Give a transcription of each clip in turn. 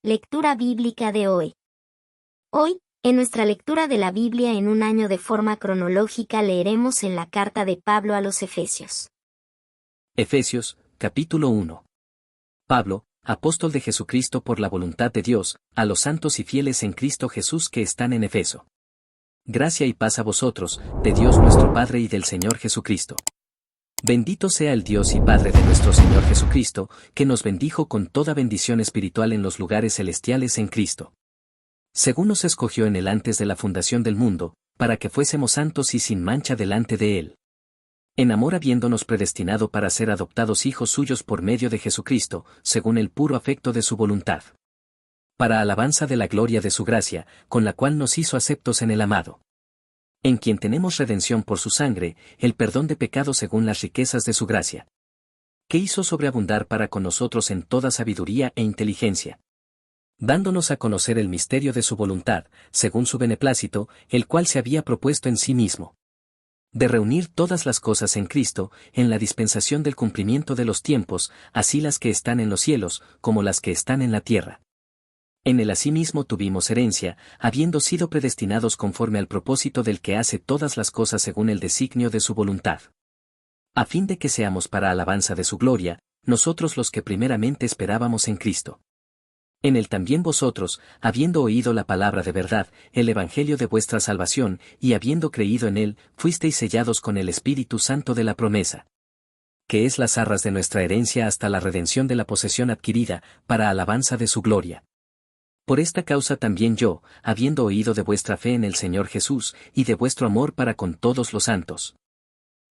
Lectura bíblica de hoy. Hoy, en nuestra lectura de la Biblia en un año de forma cronológica leeremos en la carta de Pablo a los Efesios. Efesios, capítulo 1. Pablo, apóstol de Jesucristo por la voluntad de Dios, a los santos y fieles en Cristo Jesús que están en Efeso. Gracia y paz a vosotros, de Dios nuestro Padre y del Señor Jesucristo. Bendito sea el Dios y Padre de nuestro Señor Jesucristo, que nos bendijo con toda bendición espiritual en los lugares celestiales en Cristo. Según nos escogió en él antes de la fundación del mundo, para que fuésemos santos y sin mancha delante de él. En amor habiéndonos predestinado para ser adoptados hijos suyos por medio de Jesucristo, según el puro afecto de su voluntad. Para alabanza de la gloria de su gracia, con la cual nos hizo aceptos en el amado. En quien tenemos redención por su sangre, el perdón de pecados según las riquezas de su gracia. Que hizo sobreabundar para con nosotros en toda sabiduría e inteligencia. Dándonos a conocer el misterio de su voluntad, según su beneplácito, el cual se había propuesto en sí mismo. De reunir todas las cosas en Cristo, en la dispensación del cumplimiento de los tiempos, así las que están en los cielos, como las que están en la tierra. En él asimismo tuvimos herencia, habiendo sido predestinados conforme al propósito del que hace todas las cosas según el designio de su voluntad. A fin de que seamos para alabanza de su gloria, nosotros los que primeramente esperábamos en Cristo. En él también vosotros, habiendo oído la palabra de verdad, el evangelio de vuestra salvación, y habiendo creído en él, fuisteis sellados con el Espíritu Santo de la promesa. Que es las arras de nuestra herencia hasta la redención de la posesión adquirida, para alabanza de su gloria. Por esta causa también yo, habiendo oído de vuestra fe en el Señor Jesús, y de vuestro amor para con todos los santos.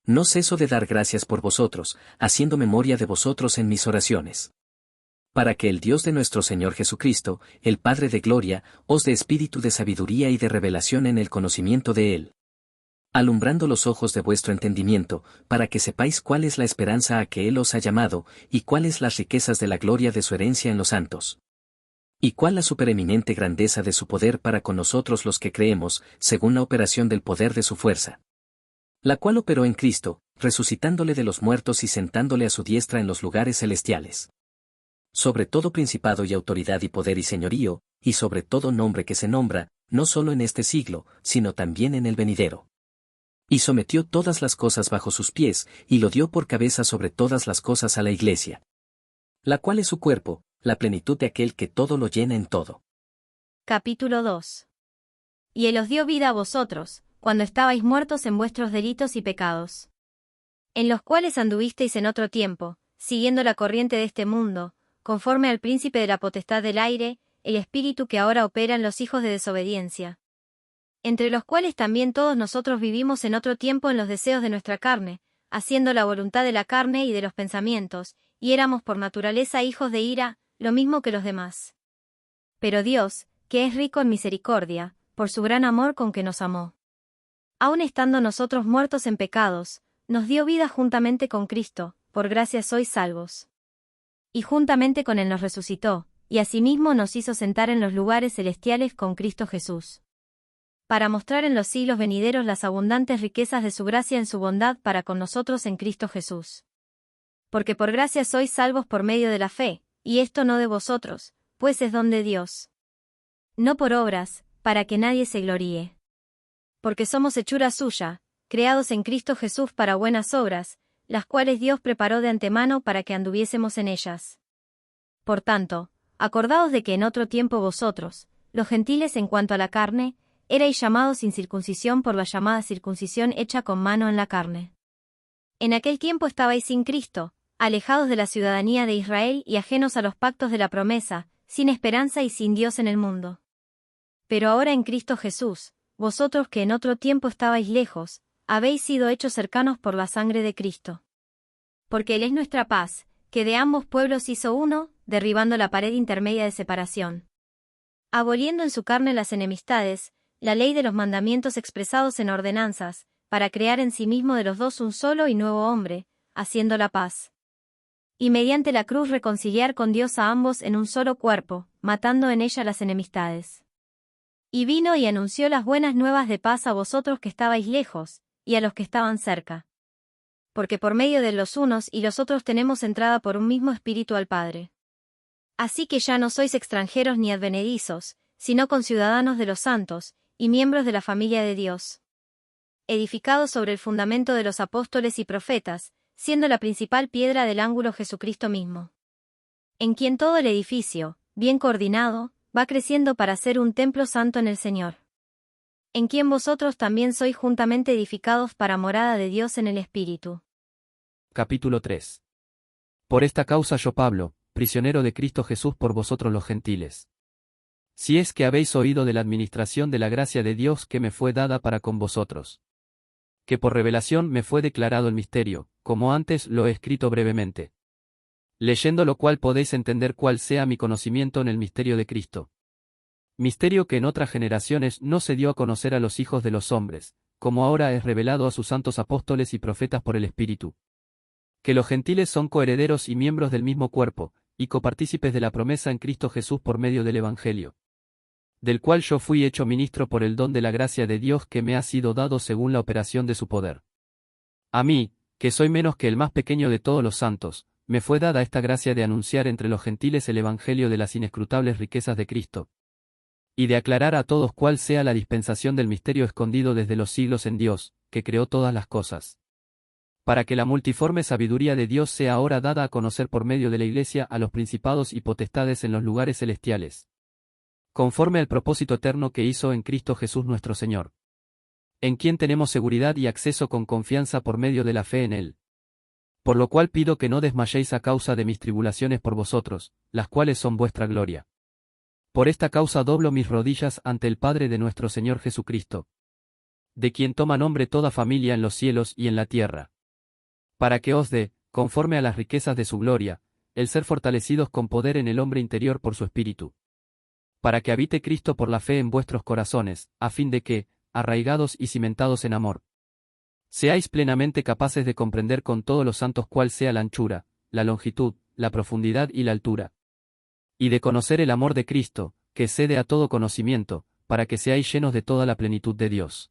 No ceso de dar gracias por vosotros, haciendo memoria de vosotros en mis oraciones. Para que el Dios de nuestro Señor Jesucristo, el Padre de gloria, os dé espíritu de sabiduría y de revelación en el conocimiento de Él. Alumbrando los ojos de vuestro entendimiento, para que sepáis cuál es la esperanza a que Él os ha llamado, y cuáles las riquezas de la gloria de su herencia en los santos. Y cuál la supereminente grandeza de su poder para con nosotros los que creemos, según la operación del poder de su fuerza. La cual operó en Cristo, resucitándole de los muertos y sentándole a su diestra en los lugares celestiales. Sobre todo principado y autoridad y poder y señorío, y sobre todo nombre que se nombra, no solo en este siglo, sino también en el venidero. Y sometió todas las cosas bajo sus pies, y lo dio por cabeza sobre todas las cosas a la Iglesia. La cual es su cuerpo, la plenitud de aquel que todo lo llena en todo. Capítulo 2. Y él os dio vida a vosotros, cuando estabais muertos en vuestros delitos y pecados. En los cuales anduvisteis en otro tiempo, siguiendo la corriente de este mundo, conforme al príncipe de la potestad del aire, el espíritu que ahora opera en los hijos de desobediencia. Entre los cuales también todos nosotros vivimos en otro tiempo en los deseos de nuestra carne, haciendo la voluntad de la carne y de los pensamientos, y éramos por naturaleza hijos de ira, lo mismo que los demás. Pero Dios, que es rico en misericordia, por su gran amor con que nos amó. Aun estando nosotros muertos en pecados, nos dio vida juntamente con Cristo, por gracia sois salvos. Y juntamente con él nos resucitó, y asimismo nos hizo sentar en los lugares celestiales con Cristo Jesús. Para mostrar en los siglos venideros las abundantes riquezas de su gracia en su bondad para con nosotros en Cristo Jesús. Porque por gracia sois salvos por medio de la fe, y esto no de vosotros, pues es don de Dios. No por obras, para que nadie se gloríe. Porque somos hechura suya, creados en Cristo Jesús para buenas obras, las cuales Dios preparó de antemano para que anduviésemos en ellas. Por tanto, acordaos de que en otro tiempo vosotros, los gentiles en cuanto a la carne, erais llamados sin circuncisión por la llamada circuncisión hecha con mano en la carne. En aquel tiempo estabais sin Cristo, alejados de la ciudadanía de Israel y ajenos a los pactos de la promesa, sin esperanza y sin Dios en el mundo. Pero ahora en Cristo Jesús, vosotros que en otro tiempo estabais lejos, habéis sido hechos cercanos por la sangre de Cristo. Porque Él es nuestra paz, que de ambos pueblos hizo uno, derribando la pared intermedia de separación. Aboliendo en su carne las enemistades, la ley de los mandamientos expresados en ordenanzas, para crear en sí mismo de los dos un solo y nuevo hombre, haciendo la paz. Y mediante la cruz reconciliar con Dios a ambos en un solo cuerpo, matando en ella las enemistades. Y vino y anunció las buenas nuevas de paz a vosotros que estabais lejos, y a los que estaban cerca. Porque por medio de los unos y los otros tenemos entrada por un mismo espíritu al Padre. Así que ya no sois extranjeros ni advenedizos, sino conciudadanos de los santos, y miembros de la familia de Dios, edificados sobre el fundamento de los apóstoles y profetas, siendo la principal piedra del ángulo Jesucristo mismo, en quien todo el edificio, bien coordinado, va creciendo para ser un templo santo en el Señor, en quien vosotros también sois juntamente edificados para morada de Dios en el Espíritu. Capítulo 3. Por esta causa yo, Pablo, prisionero de Cristo Jesús por vosotros los gentiles. Si es que habéis oído de la administración de la gracia de Dios que me fue dada para con vosotros, que por revelación me fue declarado el misterio, como antes lo he escrito brevemente. Leyendo lo cual podéis entender cuál sea mi conocimiento en el misterio de Cristo. Misterio que en otras generaciones no se dio a conocer a los hijos de los hombres, como ahora es revelado a sus santos apóstoles y profetas por el Espíritu. Que los gentiles son coherederos y miembros del mismo cuerpo, y copartícipes de la promesa en Cristo Jesús por medio del Evangelio, del cual yo fui hecho ministro por el don de la gracia de Dios que me ha sido dado según la operación de su poder. A mí, que soy menos que el más pequeño de todos los santos, me fue dada esta gracia de anunciar entre los gentiles el Evangelio de las inescrutables riquezas de Cristo, y de aclarar a todos cuál sea la dispensación del misterio escondido desde los siglos en Dios, que creó todas las cosas, para que la multiforme sabiduría de Dios sea ahora dada a conocer por medio de la Iglesia a los principados y potestades en los lugares celestiales, conforme al propósito eterno que hizo en Cristo Jesús nuestro Señor, en quien tenemos seguridad y acceso con confianza por medio de la fe en Él. Por lo cual pido que no desmayéis a causa de mis tribulaciones por vosotros, las cuales son vuestra gloria. Por esta causa doblo mis rodillas ante el Padre de nuestro Señor Jesucristo, de quien toma nombre toda familia en los cielos y en la tierra, para que os dé, conforme a las riquezas de su gloria, el ser fortalecidos con poder en el hombre interior por su Espíritu, para que habite Cristo por la fe en vuestros corazones, a fin de que, arraigados y cimentados en amor, seáis plenamente capaces de comprender con todos los santos cuál sea la anchura, la longitud, la profundidad y la altura, y de conocer el amor de Cristo, que excede a todo conocimiento, para que seáis llenos de toda la plenitud de Dios.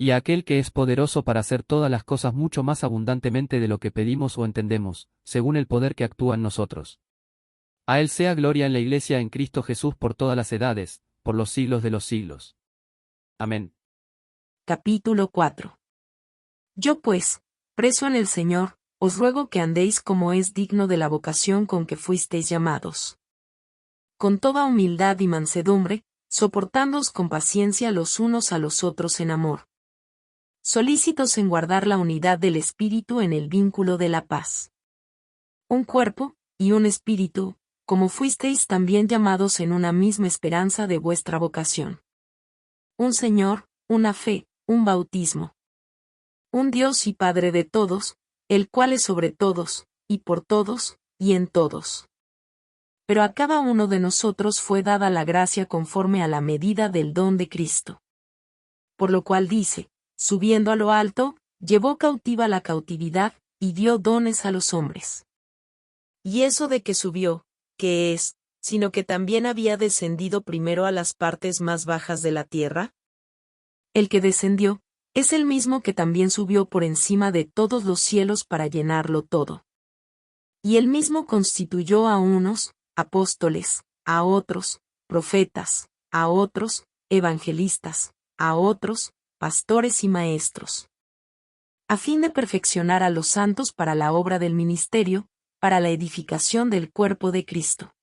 Y a aquel que es poderoso para hacer todas las cosas mucho más abundantemente de lo que pedimos o entendemos, según el poder que actúa en nosotros. A Él sea gloria en la Iglesia en Cristo Jesús por todas las edades, por los siglos de los siglos. Amén. Capítulo 4. Yo pues, preso en el Señor, os ruego que andéis como es digno de la vocación con que fuisteis llamados, con toda humildad y mansedumbre, soportándoos con paciencia los unos a los otros en amor, solícitos en guardar la unidad del Espíritu en el vínculo de la paz. Un cuerpo, y un espíritu, como fuisteis también llamados en una misma esperanza de vuestra vocación. Un Señor, una fe, un bautismo. Un Dios y Padre de todos, el cual es sobre todos, y por todos, y en todos. Pero a cada uno de nosotros fue dada la gracia conforme a la medida del don de Cristo. Por lo cual dice, subiendo a lo alto, llevó cautiva la cautividad, y dio dones a los hombres. Y eso de que subió, ¿qué es, sino que también había descendido primero a las partes más bajas de la tierra? El que descendió, es el mismo que también subió por encima de todos los cielos para llenarlo todo. Y él mismo constituyó a unos, apóstoles, a otros, profetas, a otros, evangelistas, a otros, pastores y maestros, a fin de perfeccionar a los santos para la obra del ministerio, para la edificación del cuerpo de Cristo,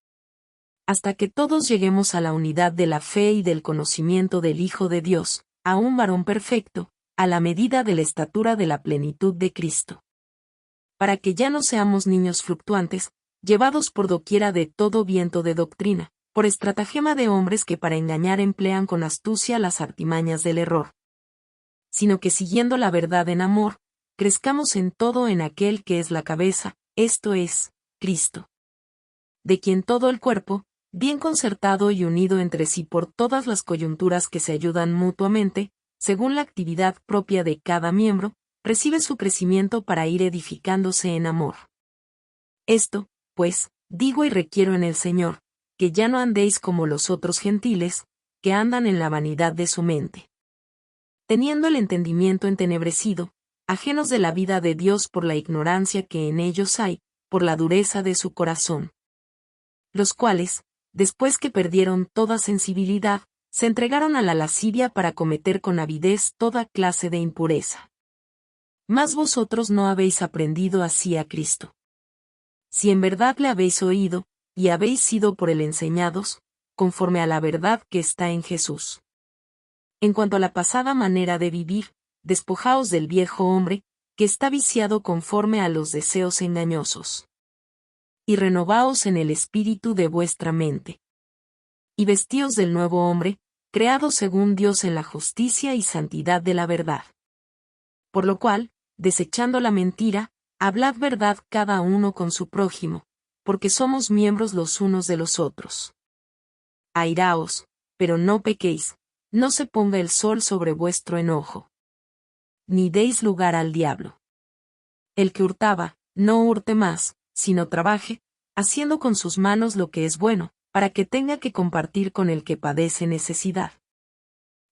hasta que todos lleguemos a la unidad de la fe y del conocimiento del Hijo de Dios, a un varón perfecto, a la medida de la estatura de la plenitud de Cristo. Para que ya no seamos niños fluctuantes, llevados por doquiera de todo viento de doctrina, por estratagema de hombres que para engañar emplean con astucia las artimañas del error, sino que siguiendo la verdad en amor, crezcamos en todo en aquel que es la cabeza, esto es, Cristo, de quien todo el cuerpo, bien concertado y unido entre sí por todas las coyunturas que se ayudan mutuamente, según la actividad propia de cada miembro, recibe su crecimiento para ir edificándose en amor. Esto, pues, digo y requiero en el Señor, que ya no andéis como los otros gentiles, que andan en la vanidad de su mente, teniendo el entendimiento entenebrecido, ajenos de la vida de Dios por la ignorancia que en ellos hay, por la dureza de su corazón. los cuales, después que perdieron toda sensibilidad, se entregaron a la lascivia para cometer con avidez toda clase de impureza. Mas vosotros no habéis aprendido así a Cristo. Si en verdad le habéis oído, y habéis sido por él enseñados, conforme a la verdad que está en Jesús. En cuanto a la pasada manera de vivir, despojaos del viejo hombre, que está viciado conforme a los deseos engañosos. Y renovaos en el espíritu de vuestra mente. Y vestíos del nuevo hombre, creado según Dios en la justicia y santidad de la verdad. Por lo cual, desechando la mentira, hablad verdad cada uno con su prójimo, porque somos miembros los unos de los otros. Airaos, pero no pequéis, no se ponga el sol sobre vuestro enojo. Ni deis lugar al diablo. El que hurtaba, no hurte más, sino trabaje, haciendo con sus manos lo que es bueno, para que tenga que compartir con el que padece necesidad.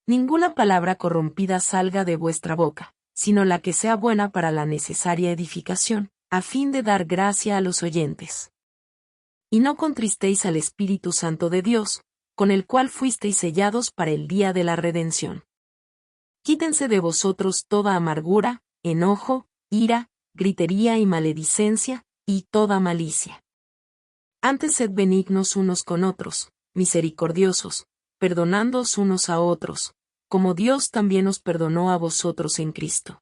Ninguna palabra corrompida salga de vuestra boca, sino la que sea buena para la necesaria edificación, a fin de dar gracia a los oyentes. Y no contristéis al Espíritu Santo de Dios, con el cual fuisteis sellados para el día de la redención. Quítense de vosotros toda amargura, enojo, ira, gritería y maledicencia, y toda malicia. Antes sed benignos unos con otros, misericordiosos, perdonándoos unos a otros, como Dios también os perdonó a vosotros en Cristo.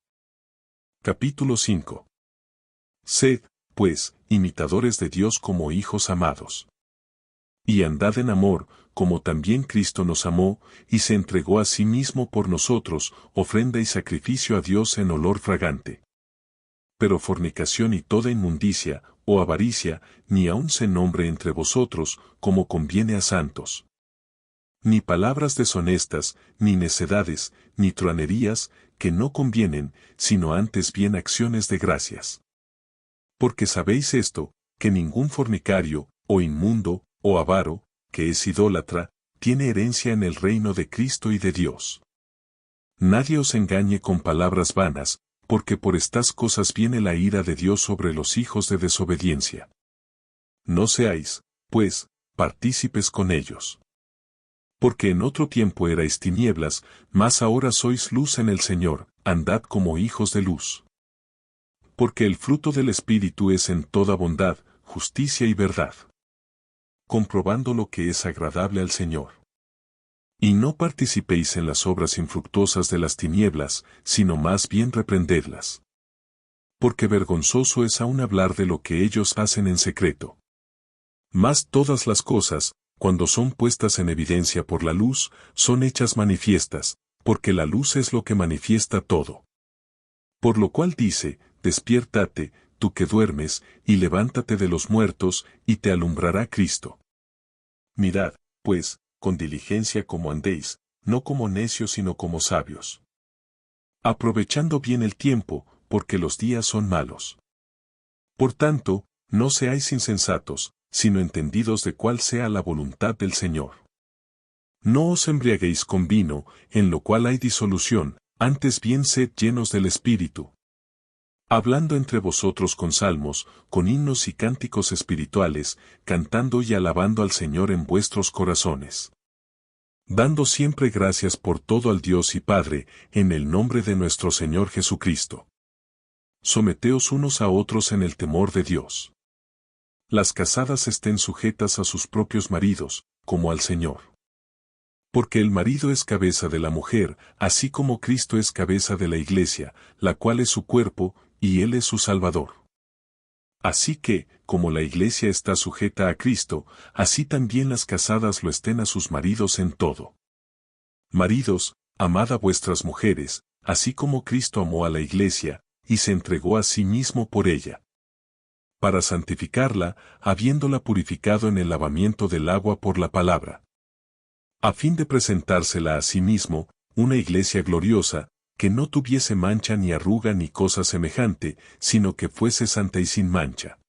Capítulo 5. Sed, pues, imitadores de Dios como hijos amados. Y andad en amor, como también Cristo nos amó, y se entregó a sí mismo por nosotros, ofrenda y sacrificio a Dios en olor fragante. Pero fornicación y toda inmundicia, o avaricia, ni aun se nombre entre vosotros, como conviene a santos. Ni palabras deshonestas, ni necedades, ni truanerías, que no convienen, sino antes bien acciones de gracias. Porque sabéis esto, que ningún fornicario, o inmundo, o avaro, que es idólatra, tiene herencia en el reino de Cristo y de Dios. Nadie os engañe con palabras vanas, porque por estas cosas viene la ira de Dios sobre los hijos de desobediencia. No seáis, pues, partícipes con ellos. Porque en otro tiempo erais tinieblas, mas ahora sois luz en el Señor, andad como hijos de luz. Porque el fruto del Espíritu es en toda bondad, justicia y verdad, comprobando lo que es agradable al Señor. Y no participéis en las obras infructuosas de las tinieblas, sino más bien reprendedlas. Porque vergonzoso es aún hablar de lo que ellos hacen en secreto. Mas todas las cosas, cuando son puestas en evidencia por la luz, son hechas manifiestas, porque la luz es lo que manifiesta todo. Por lo cual dice, despiértate, tú que duermes, y levántate de los muertos, y te alumbrará Cristo. Mirad, pues, con diligencia como andéis, no como necios sino como sabios. Aprovechando bien el tiempo, porque los días son malos. Por tanto, no seáis insensatos, sino entendidos de cuál sea la voluntad del Señor. No os embriaguéis con vino, en lo cual hay disolución, antes bien sed llenos del Espíritu. Hablando entre vosotros con salmos, con himnos y cánticos espirituales, cantando y alabando al Señor en vuestros corazones. Dando siempre gracias por todo al Dios y Padre, en el nombre de nuestro Señor Jesucristo. Someteos unos a otros en el temor de Dios. Las casadas estén sujetas a sus propios maridos, como al Señor. Porque el marido es cabeza de la mujer, así como Cristo es cabeza de la Iglesia, la cual es su cuerpo, y Él es su Salvador. Así que, como la Iglesia está sujeta a Cristo, así también las casadas lo estén a sus maridos en todo. Maridos, amad a vuestras mujeres, así como Cristo amó a la Iglesia, y se entregó a sí mismo por ella. Para santificarla, habiéndola purificado en el lavamiento del agua por la palabra. A fin de presentársela a sí mismo, una Iglesia gloriosa, que no tuviese mancha ni arruga ni cosa semejante, sino que fuese santa y sin mancha.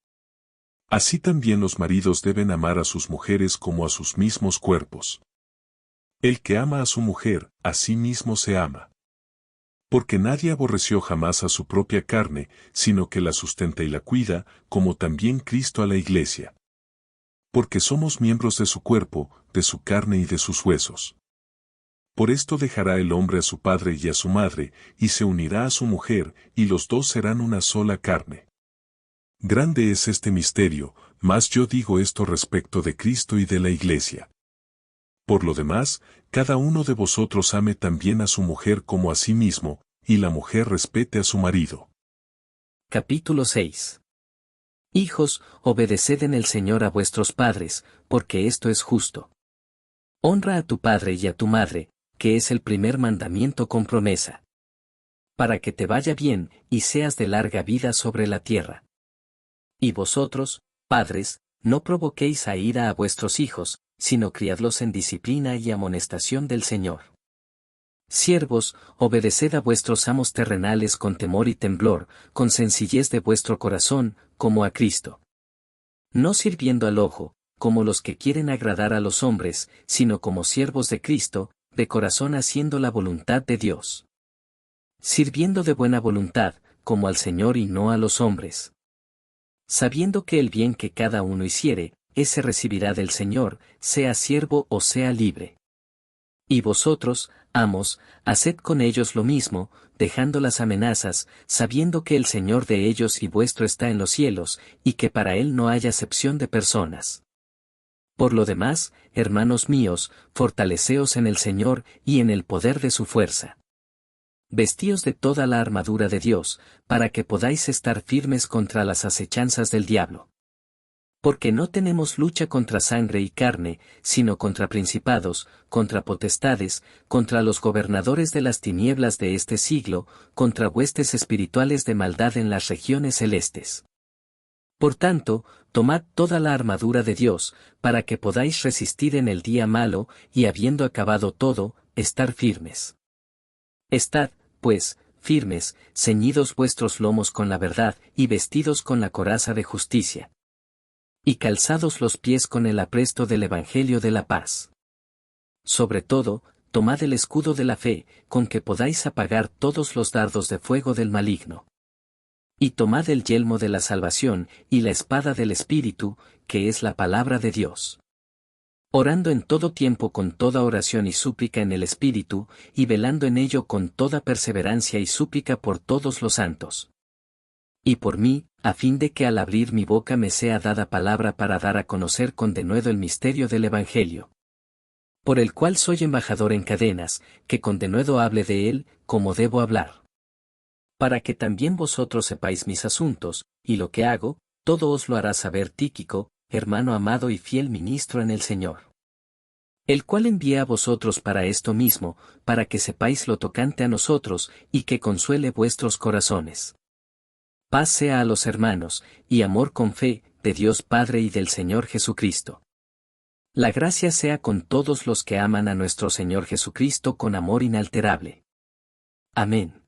Así también los maridos deben amar a sus mujeres como a sus mismos cuerpos. El que ama a su mujer, a sí mismo se ama. Porque nadie aborreció jamás a su propia carne, sino que la sustenta y la cuida, como también Cristo a la Iglesia. Porque somos miembros de su cuerpo, de su carne y de sus huesos. Por esto dejará el hombre a su padre y a su madre, y se unirá a su mujer, y los dos serán una sola carne. Grande es este misterio, mas yo digo esto respecto de Cristo y de la Iglesia. Por lo demás, cada uno de vosotros ame también a su mujer como a sí mismo, y la mujer respete a su marido. Capítulo 6. Hijos, obedeced en el Señor a vuestros padres, porque esto es justo. Honra a tu padre y a tu madre, que es el primer mandamiento con promesa. Para que te vaya bien, y seas de larga vida sobre la tierra. Y vosotros, padres, no provoquéis a ira a vuestros hijos, sino criadlos en disciplina y amonestación del Señor. Siervos, obedeced a vuestros amos terrenales con temor y temblor, con sencillez de vuestro corazón, como a Cristo. No sirviendo al ojo, como los que quieren agradar a los hombres, sino como siervos de Cristo, de corazón haciendo la voluntad de Dios. Sirviendo de buena voluntad, como al Señor y no a los hombres. Sabiendo que el bien que cada uno hiciere, ese recibirá del Señor, sea siervo o sea libre. Y vosotros, amos, haced con ellos lo mismo, dejando las amenazas, sabiendo que el Señor de ellos y vuestro está en los cielos, y que para él no haya acepción de personas. Por lo demás, hermanos míos, fortaleceos en el Señor y en el poder de su fuerza. Vestíos de toda la armadura de Dios, para que podáis estar firmes contra las acechanzas del diablo. Porque no tenemos lucha contra sangre y carne, sino contra principados, contra potestades, contra los gobernadores de las tinieblas de este siglo, contra huestes espirituales de maldad en las regiones celestes. Por tanto, tomad toda la armadura de Dios, para que podáis resistir en el día malo, y habiendo acabado todo, estar firmes. Estad, pues, firmes, ceñidos vuestros lomos con la verdad, y vestidos con la coraza de justicia. Y calzados los pies con el apresto del Evangelio de la paz. Sobre todo, tomad el escudo de la fe, con que podáis apagar todos los dardos de fuego del maligno. Y tomad el yelmo de la salvación, y la espada del Espíritu, que es la palabra de Dios. Orando en todo tiempo con toda oración y súplica en el Espíritu, y velando en ello con toda perseverancia y súplica por todos los santos. Y por mí, a fin de que al abrir mi boca me sea dada palabra para dar a conocer con denuedo el misterio del Evangelio. Por el cual soy embajador en cadenas, que con denuedo hable de él, como debo hablar. Para que también vosotros sepáis mis asuntos, y lo que hago, todo os lo hará saber Tíquico, hermano amado y fiel ministro en el Señor. El cual envía a vosotros para esto mismo, para que sepáis lo tocante a nosotros, y que consuele vuestros corazones. Paz sea a los hermanos, y amor con fe, de Dios Padre y del Señor Jesucristo. La gracia sea con todos los que aman a nuestro Señor Jesucristo con amor inalterable. Amén.